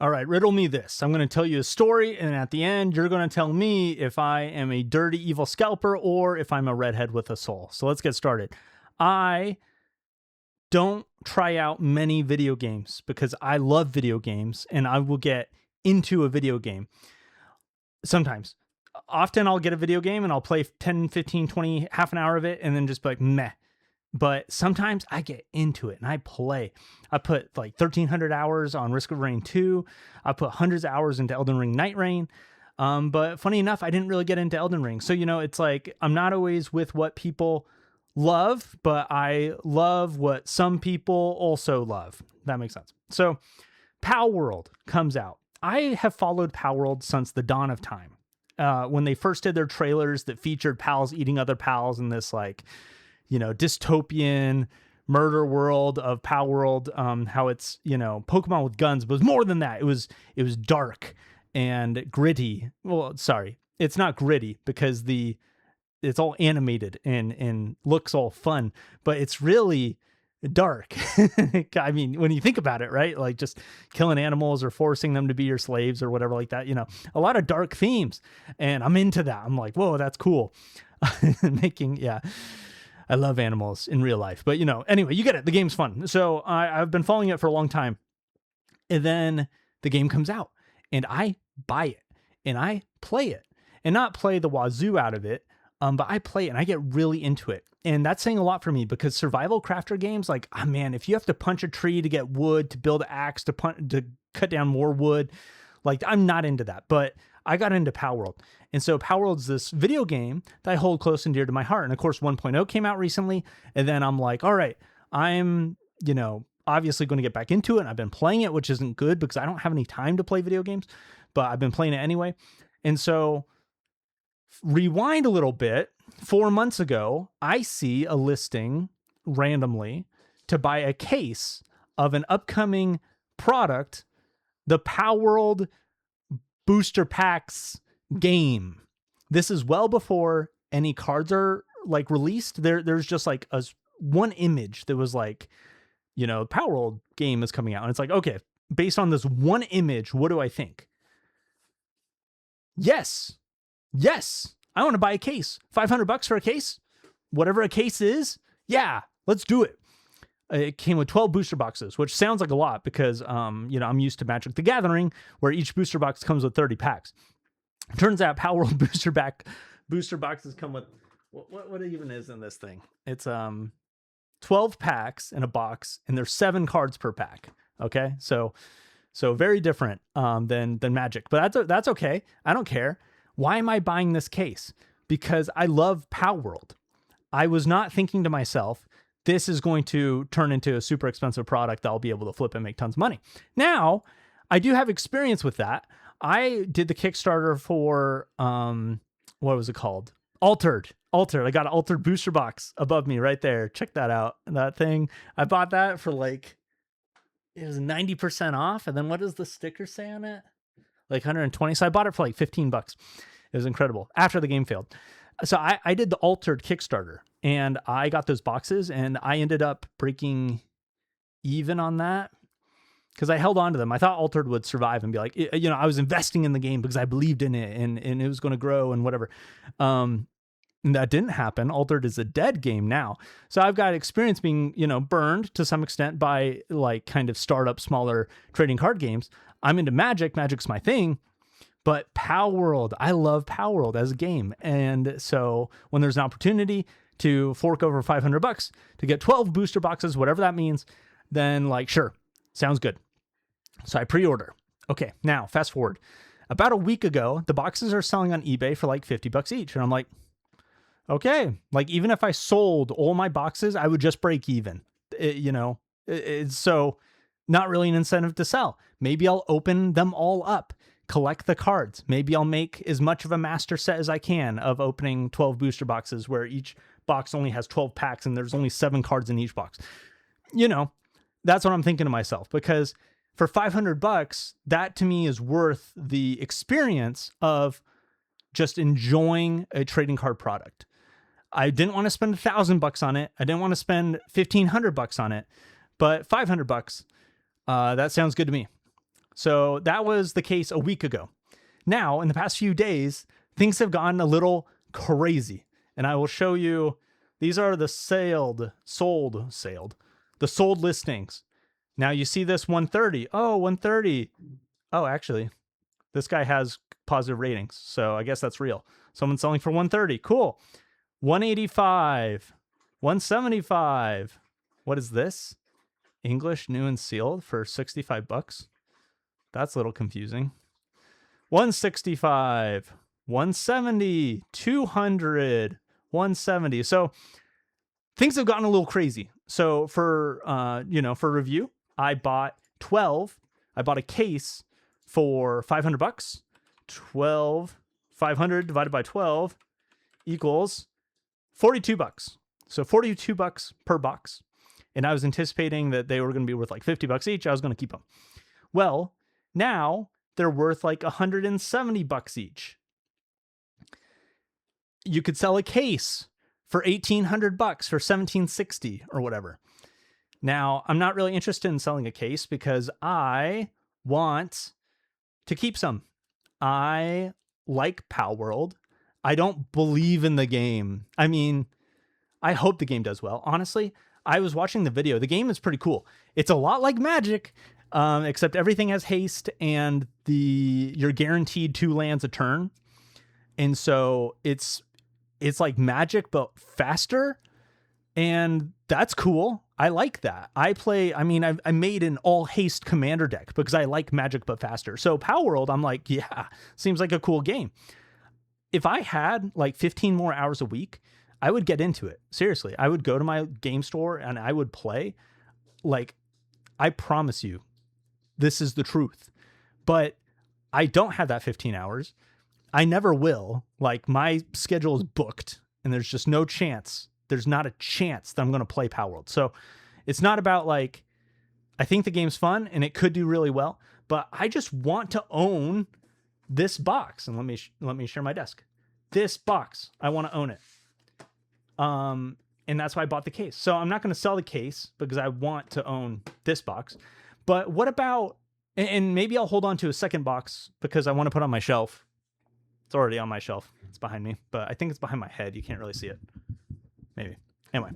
All right, riddle me this. I'm going to tell you a story, and at the end, you're going to tell me if I am a dirty, evil scalper or if I'm a redhead with a soul. So let's get started. I don't try out many video games because I love video games and I will get into a video game. Sometimes. Often I'll get a video game and I'll play 10, 15, 20, half an hour of it and then just be like, meh. But sometimes I get into it and I play. I put like 1,300 hours on Risk of Rain 2. I put hundreds of hours into Elden Ring Night Rain. But funny enough, I didn't really get into Elden Ring. So, it's like I'm not always with what people love, but I love what some people also love. That makes sense. So Palworld comes out. I have followed Palworld since the dawn of time. When they first did their trailers that featured pals eating other pals in this dystopian murder world of Palworld, how it's, Pokemon with guns, but it was more than that. It was dark and gritty. Well, sorry, it's not gritty because it's all animated and looks all fun, but it's really dark. I mean, when you think about it, right? Like just killing animals or forcing them to be your slaves or whatever like that, a lot of dark themes. And I'm into that. I'm like, whoa, that's cool. I love animals in real life, but anyway, you get it. The game's fun. So I've been following it for a long time. And then the game comes out and I buy it and I play it, and not play the wazoo out of it. But I play it and I get really into it. And that's saying a lot for me because survival crafter games, like, man, if you have to punch a tree to get wood, to build an axe, to cut down more wood, like I'm not into that. But I got into Palworld. And so Palworld's this video game that I hold close and dear to my heart. And of course, 1.0 came out recently. And then I'm like, all right, I'm, obviously going to get back into it. And I've been playing it, which isn't good because I don't have any time to play video games, but I've been playing it anyway. And so rewind a little bit, 4 months ago, I see a listing randomly to buy a case of an upcoming product, the Palworld Booster Packs game. This is well before any cards are like released. There's just like one image that was like, Palworld game is coming out. And it's like, okay, based on this one image, what do I think? Yes, I want to buy a case. $500 for a case, whatever a case is. Yeah, let's do it. It came with 12 booster boxes, which sounds like a lot because, I'm used to Magic the Gathering, where each booster box comes with 30 packs. Turns out Palworld booster boxes come with what even is in this thing? It's 12 packs in a box, and there's 7 cards per pack. Okay, so very different than Magic, but that's okay. I don't care. Why am I buying this case? Because I love Palworld. I was not thinking to myself, this is going to turn into a super expensive product that I'll be able to flip and make tons of money. Now, I do have experience with that. I did the Kickstarter for, what was it called? Altered. I got an Altered booster box above me right there. Check that out. That thing. I bought that for it was 90% off. And then what does the sticker say on it? Like 120. So I bought it for like $15. It was incredible after the game failed. So I did the Altered Kickstarter and I got those boxes and I ended up breaking even on that because I held on to them. I thought Altered would survive and be like, I was investing in the game because I believed in it and it was going to grow and whatever. And that didn't happen. Altered is a dead game now. So I've got experience being, burned to some extent by like kind of startup, smaller trading card games. I'm into Magic. Magic's my thing. But Palworld, I love Palworld as a game. And so when there's an opportunity to fork over $500 to get 12 booster boxes, whatever that means, then like, sure, sounds good. So I pre-order. Okay, now fast forward. About a week ago, the boxes are selling on eBay for like $50 each. And I'm like, okay, like even if I sold all my boxes, I would just break even. It's so not really an incentive to sell. Maybe I'll open them all up, collect the cards. Maybe I'll make as much of a master set as I can of opening 12 booster boxes where each box only has 12 packs and there's only 7 cards in each box. That's what I'm thinking to myself, because for $500, that to me is worth the experience of just enjoying a trading card product. I didn't want to spend $1,000 on it. I didn't want to spend $1,500 on it, but $500, that sounds good to me. So that was the case a week ago. Now, in the past few days, things have gotten a little crazy. And I will show you, these are the sold listings. Now you see this 130. Oh, 130. Oh, actually, this guy has positive ratings. So I guess that's real. Someone's selling for 130. Cool. 185. 175. What is this? English new and sealed for 65 bucks. That's a little confusing. 165, 170, 200, 170. So things have gotten a little crazy. So for for review, I bought 12. I bought a case for 500 bucks. 500 divided by 12 equals 42 bucks. So 42 bucks per box. And I was anticipating that they were going to be worth like 50 bucks each. I was going to keep them. Well, now they're worth like 170 bucks each. You could sell a case for 1,800 bucks for 1,760 or whatever. Now, I'm not really interested in selling a case because I want to keep some. I like Palworld. I don't believe in the game. I mean, I hope the game does well. Honestly, I was watching the video. The game is pretty cool. It's a lot like Magic, except everything has haste and you're guaranteed 2 lands a turn. And so it's like Magic, but faster. And that's cool. I like that. I made an all haste commander deck because I like Magic, but faster. So Palworld, I'm like, yeah, seems like a cool game. If I had like 15 more hours a week, I would get into it. Seriously, I would go to my game store and I would play. Like, I promise you, this is the truth. But I don't have that 15 hours. I never will. Like, my schedule is booked and there's just no chance. There's not a chance that I'm going to play Palworld. So it's not about like, I think the game's fun and it could do really well, but I just want to own this box. And let me share my desk. This box, I want to own it. And that's why I bought the case. So I'm not going to sell the case because I want to own this box. But what about, and maybe I'll hold on to a second box because I want to put on my shelf. It's already on my shelf. It's behind me, but I think it's behind my head. You can't really see it. Maybe. Anyway.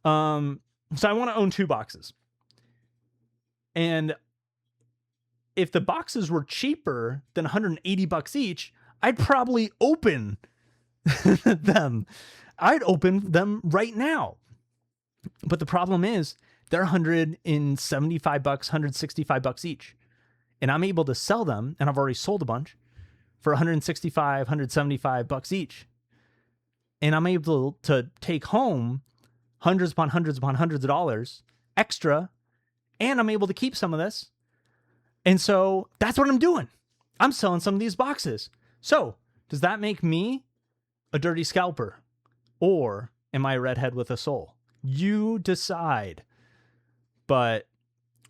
So I want to own 2 boxes. And if the boxes were cheaper than 180 bucks each, I'd probably open them. I'd open them right now. But the problem is they're 175 bucks, 165 bucks each. And I'm able to sell them, and I've already sold a bunch, for 165, 175 bucks each. And I'm able to take home hundreds upon hundreds upon hundreds of dollars extra, and I'm able to keep some of this. And so that's what I'm doing. I'm selling some of these boxes. So does that make me a dirty scalper? Or am I a redhead with a soul? You decide. But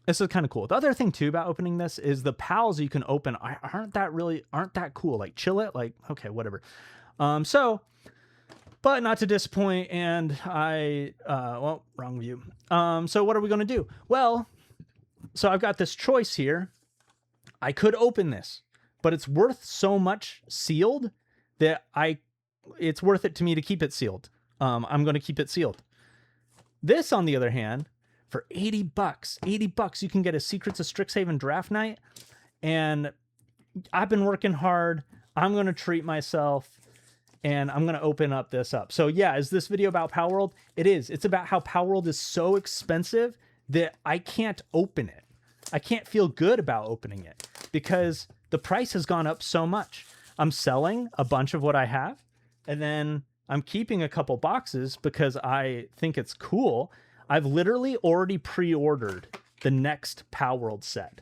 this is kind of cool. The other thing too about opening this is the pals you can open aren't that cool. Like chill it, like, okay, whatever. But not to disappoint, and wrong view. So what are we going to do? Well, so I've got this choice here. I could open this, but it's worth so much sealed that it's worth it to me to keep it sealed. I'm going to keep it sealed. This, on the other hand, for 80 bucks, you can get a Secrets of Strixhaven draft night. And I've been working hard. I'm going to treat myself. And I'm going to open this up. So yeah, is this video about Palworld? It is. It's about how Palworld is so expensive that I can't open it. I can't feel good about opening it because the price has gone up so much. I'm selling a bunch of what I have, and then I'm keeping a couple boxes because I think it's cool. I've literally already pre-ordered the next Palworld set.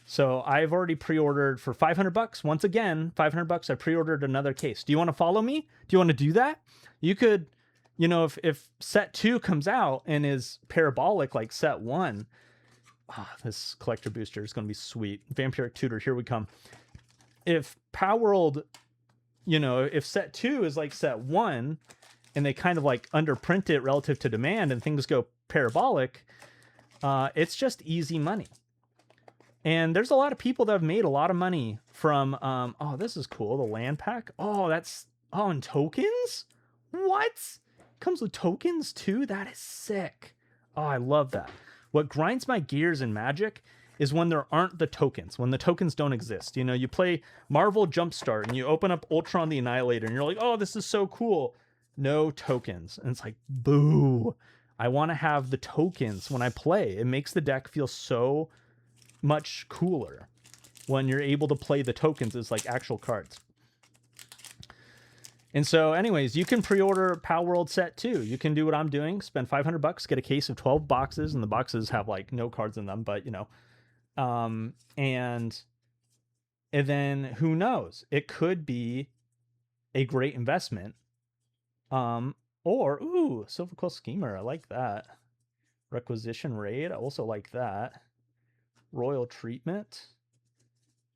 So I've already pre-ordered for 500 bucks. Once again, 500 bucks, I pre-ordered another case. Do you want to follow me? Do you want to do that? You could, if set 2 comes out and is parabolic like set 1, this collector booster is going to be sweet. Vampiric Tutor, here we come. If Palworld, if set 2 is like set 1 and they kind of like underprint it relative to demand and things go parabolic, it's just easy money. And there's a lot of people that have made a lot of money from, oh, this is cool. The land pack. Oh, and tokens? What? Comes with tokens too? That is sick. Oh, I love that. What grinds my gears in Magic is when there aren't the tokens, when the tokens don't exist. You know, you play Marvel Jumpstart and you open up Ultron the Annihilator and you're like, oh, this is so cool. No tokens. And it's like, boo. I want to have the tokens when I play. It makes the deck feel so much cooler when you're able to play the tokens as like actual cards. And so anyways, you can pre-order Palworld set too. You can do what I'm doing, spend $500, get a case of 12 boxes, and the boxes have like no cards in them, but you know, and then who knows, it could be a great investment. Or ooh, Silver Quill Schemer, I like that. Requisition Raid, I also like that. Royal Treatment,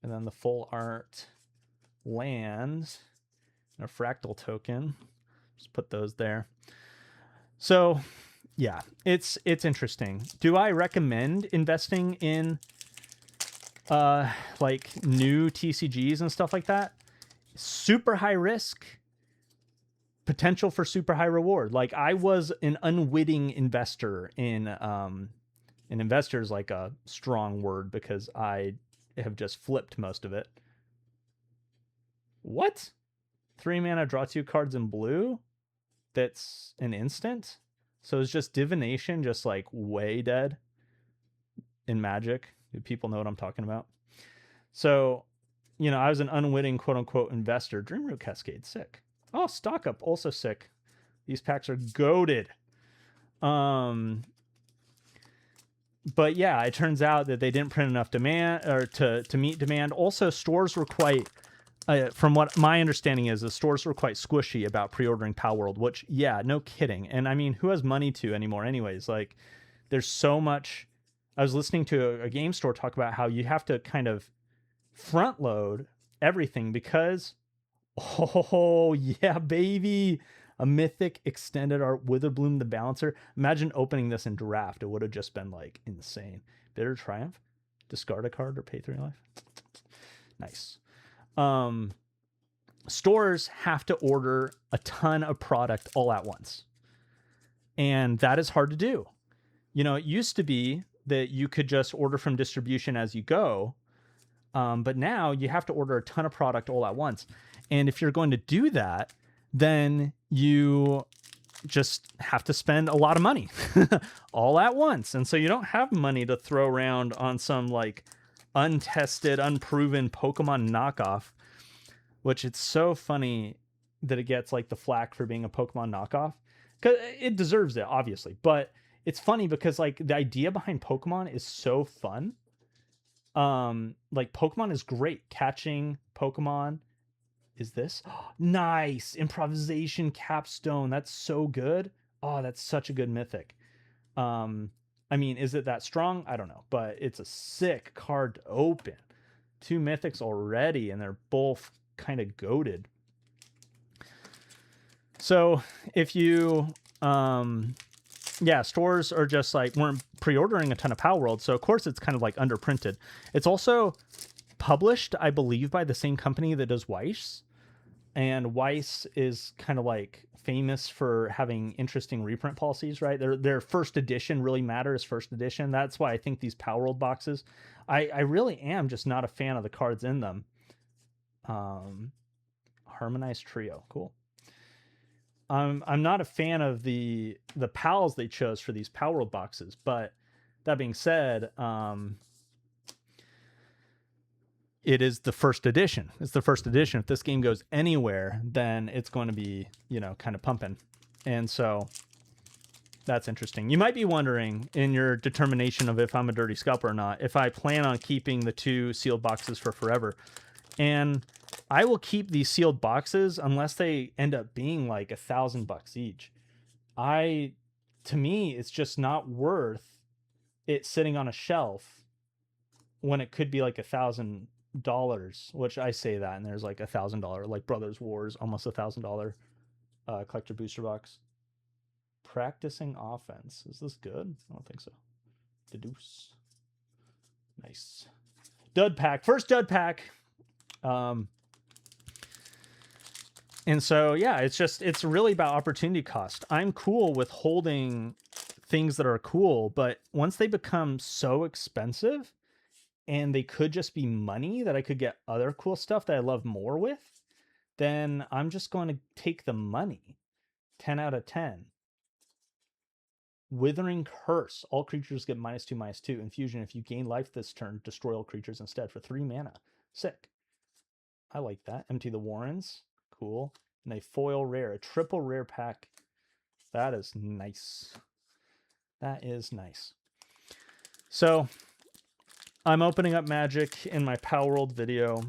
and then the full art land, and a fractal token. Just put those there. So yeah, it's interesting. Do I recommend investing in like new TCGs and stuff like that? Super high risk, potential for super high reward. Like I was an unwitting investor in and investor is like a strong word because I have just flipped most of it. What? 3 mana, draw 2 cards in blue? That's an instant? So it's just divination, just like way dead in Magic. Do people know what I'm talking about? So, you know, I was an unwitting quote unquote investor. Dreamroot Cascade, sick. Oh, Stock Up, also sick. These packs are goated. But yeah, it turns out that they didn't print enough demand or to meet demand. Also, stores were quite, from what my understanding is, the stores were quite squishy about pre-ordering Palworld, which, yeah, no kidding. And I mean, who has money to anymore anyways? Like, there's so much. I was listening to a game store talk about how you have to kind of front load everything because, oh, yeah, baby. A mythic extended art Witherbloom the Balancer. Imagine opening this in draft. It would have just been like insane. Bitter Triumph. Discard a card or pay 3 life. Nice. Stores have to order a ton of product all at once. And that is hard to do. You know, it used to be that you could just order from distribution as you go. But now you have to order a ton of product all at once. And if you're going to do that, then you just have to spend a lot of money all at once. And so you don't have money to throw around on some like untested, unproven Pokemon knockoff, which it's so funny that it gets like the flack for being a Pokemon knockoff, because it deserves it, obviously. But it's funny because like the idea behind Pokemon is so fun. Like Pokemon is great. Catching Pokemon is this. Nice. Improvisation Capstone. That's so good. Oh, that's such a good mythic. I mean, is it that strong? I don't know, but it's a sick card to open. 2 mythics already, and they're both kind of goated. So if you, yeah, stores are just like, weren't pre-ordering a ton of Palworld, so of course it's kind of like underprinted. It's also published, I believe, by the same company that does Weiss. And Weiss is kind of like famous for having interesting reprint policies, right? Their first edition really matters, first edition. That's why I think these Palworld boxes, I really am just not a fan of the cards in them. Harmonized Trio, cool. I'm not a fan of the pals they chose for these Palworld boxes, but that being said, it is the first edition. It's the first edition. If this game goes anywhere, then it's going to be, you know, kind of pumping. And so that's interesting. You might be wondering in your determination of if I'm a dirty scalper or not, if I plan on keeping the 2 sealed boxes for forever. And I will keep these sealed boxes unless they end up being like $1,000 each. To me, it's just not worth it sitting on a shelf when it could be like $1,000, which I say that, and there's like $1,000, like Brothers Wars, almost $1,000 collector booster box. Practicing Offense. Is this good? I don't think so. Deduce. Nice. dud pack, first dud pack. And so, yeah, it's really about opportunity cost. I'm cool with holding things that are cool, but once they become so expensive and they could just be money that I could get other cool stuff that I love more with, then I'm just going to take the money. 10 out of 10. Withering Curse. All creatures get -2/-2. Infusion. If you gain life this turn, destroy all creatures instead for 3 mana. Sick. I like that. Empty the Warrens. Cool. And a foil rare. A triple rare pack. That is nice. That is nice. So, I'm opening up Magic in my Palworld video,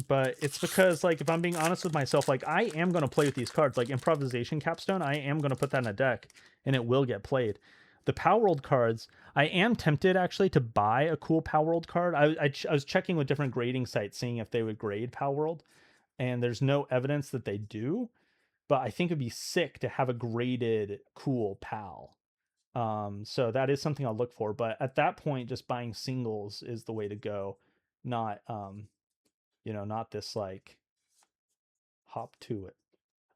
but it's because, like, if I'm being honest with myself, like, I am going to play with these cards. Like, Improvisation Capstone, I am going to put that in a deck, and it will get played. The Palworld cards, I am tempted, actually, to buy a cool Palworld card. I was checking with different grading sites, seeing if they would grade Palworld, and there's no evidence that they do, but I think it'd be sick to have a graded cool Pal. So that is something I'll look for, but at that point, just buying singles is the way to go. Not, you know, not this like hop to it.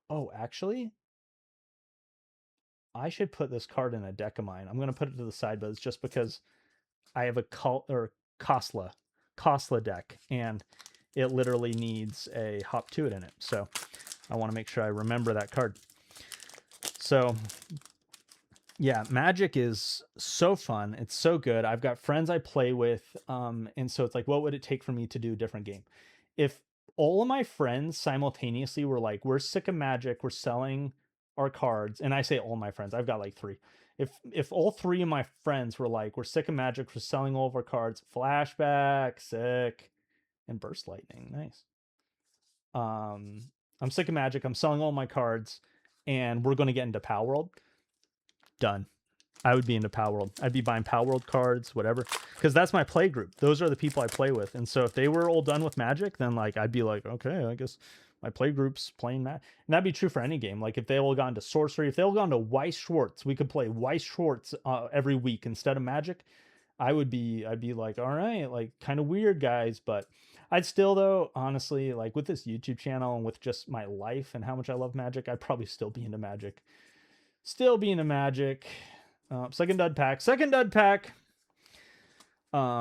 Oh, actually, I should put this card in a deck of mine. I'm going to put it to the side, but it's just because I have a Khosla deck, and it literally needs a hop to it in it. So I want to make sure I remember that card. So yeah, Magic is so fun. It's so good. I've got friends I play with, and so it's like, what would it take for me to do a different game? If all of my friends simultaneously were like, we're sick of Magic, we're selling our cards, and I say all my friends, I've got like 3. If all 3 of my friends were like, we're sick of Magic, we're selling all of our cards, Flashback, sick, and Burst Lightning, nice. I'm sick of Magic, I'm selling all my cards, and we're going to get into Palworld. Done. I would be into Palworld. I'd be buying Palworld cards, whatever, because that's my play group. Those are the people I play with. And so if they were all done with Magic, then like I'd be like, okay, I guess my play group's playing Magic. And that'd be true for any game. Like if they all gone to Sorcery, if they all gone to Weiss Schwartz, we could play Weiss Schwartz every week instead of Magic. I'd be like, all right, like kind of weird guys, but I'd still, though, honestly, like with this YouTube channel and with just my life and how much I love Magic, I'd probably still be into Magic. Still being a Magic. Second dud pack,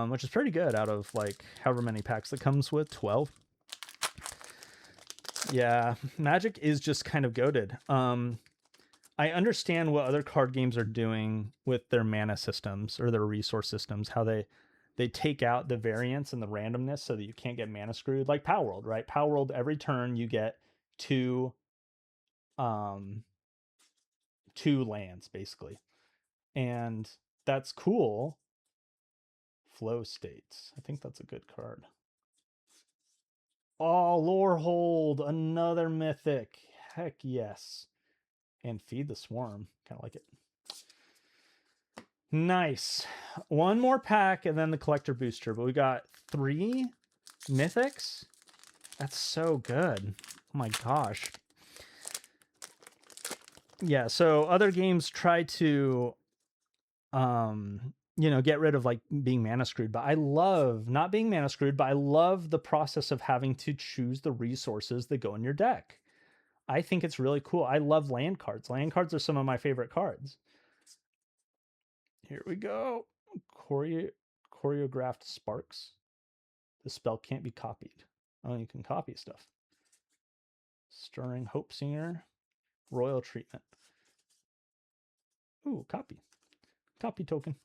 which is pretty good out of like however many packs that comes with, 12. Yeah, Magic is just kind of goated. I understand what other card games are doing with their mana systems or their resource systems, how they take out the variance and the randomness so that you can't get mana screwed, like Palworld, right? Palworld, every turn you get 2 lands basically, and that's cool. Flow States, I think that's a good card. Oh, Lorehold, another mythic, heck yes. And Feed the Swarm, kind of like it. Nice. One more pack and then the collector booster, but we got 3 mythics. That's so good. Oh my gosh. Yeah, so other games try to you know, get rid of like being mana screwed, but I love not being mana screwed, but I love the process of having to choose the resources that go in your deck. I think it's really cool. I love land cards. Land cards are some of my favorite cards. Here we go. Choreographed Sparks. The spell can't be copied. Oh, you can copy stuff. Stirring Hope Singer. Royal Treatment. Ooh, copy. Copy token.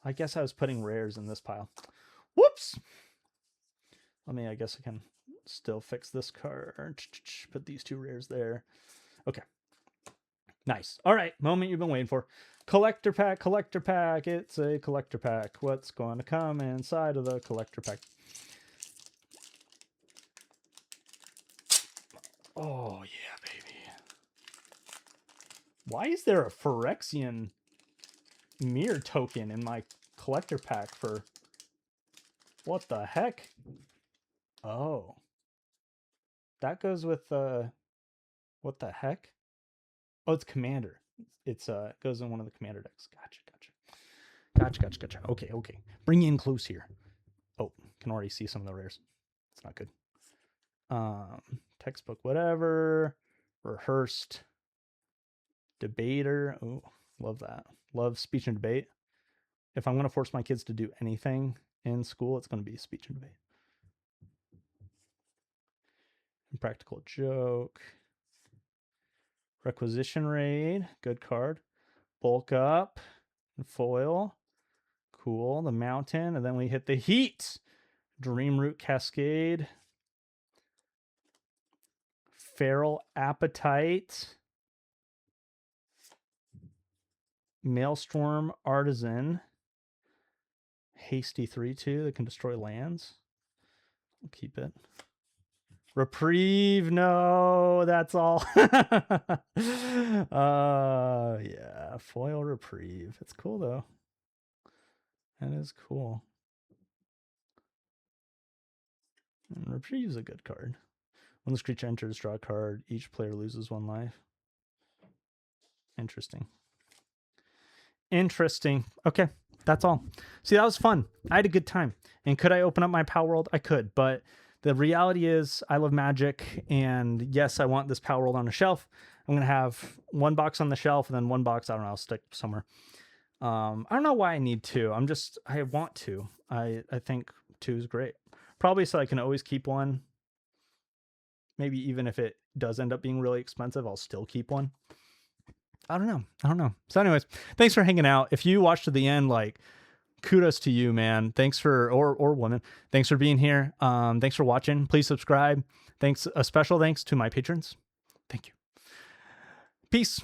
I guess I was putting rares in this pile. Whoops! I guess I can still fix this card. Put these 2 rares there. Okay. Nice. All right, moment you've been waiting for. Collector pack, collector pack. It's a collector pack. What's going to come inside of the collector pack? Oh, yeah, baby. Why is there a Phyrexian mirror token in my collector pack for... What the heck? Oh. That goes with... What the heck? Oh, it's Commander. It goes in one of the Commander decks. Gotcha. Okay. Bring you in close here. Oh, can already see some of the rares. It's not good. Textbook, whatever. Rehearsed debater. Oh, love that. Love speech and debate. If I'm going to force my kids to do anything in school, it's going to be speech and debate. Practical joke. Requisition raid. Good card. Bulk up. Foil. Cool. The mountain. And then we hit the heat. Dream Root Cascade. Feral Appetite. Maelstrom Artisan. Hasty 3/2 that can destroy lands. I'll keep it. Reprieve, no, that's all. Yeah, foil reprieve. It's cool though. That is cool. And reprieve's a good card. When this creature enters, draw a card. Each player loses 1 life. Interesting. Interesting. Okay, that's all. See, that was fun. I had a good time. And could I open up my Palworld? I could, but the reality is I love Magic, and yes, I want this Palworld on a shelf. I'm going to have 1 box on the shelf and then 1 box, I don't know, I'll stick somewhere. I don't know why I need 2. I want to. I think 2 is great. Probably so I can always keep 1. Maybe even if it does end up being really expensive, I'll still keep 1. I don't know. So anyways, thanks for hanging out. If you watched to the end, like, kudos to you, man. Thanks for, or woman, thanks for being here. Thanks for watching. Please subscribe. A special thanks to my patrons. Thank you. Peace.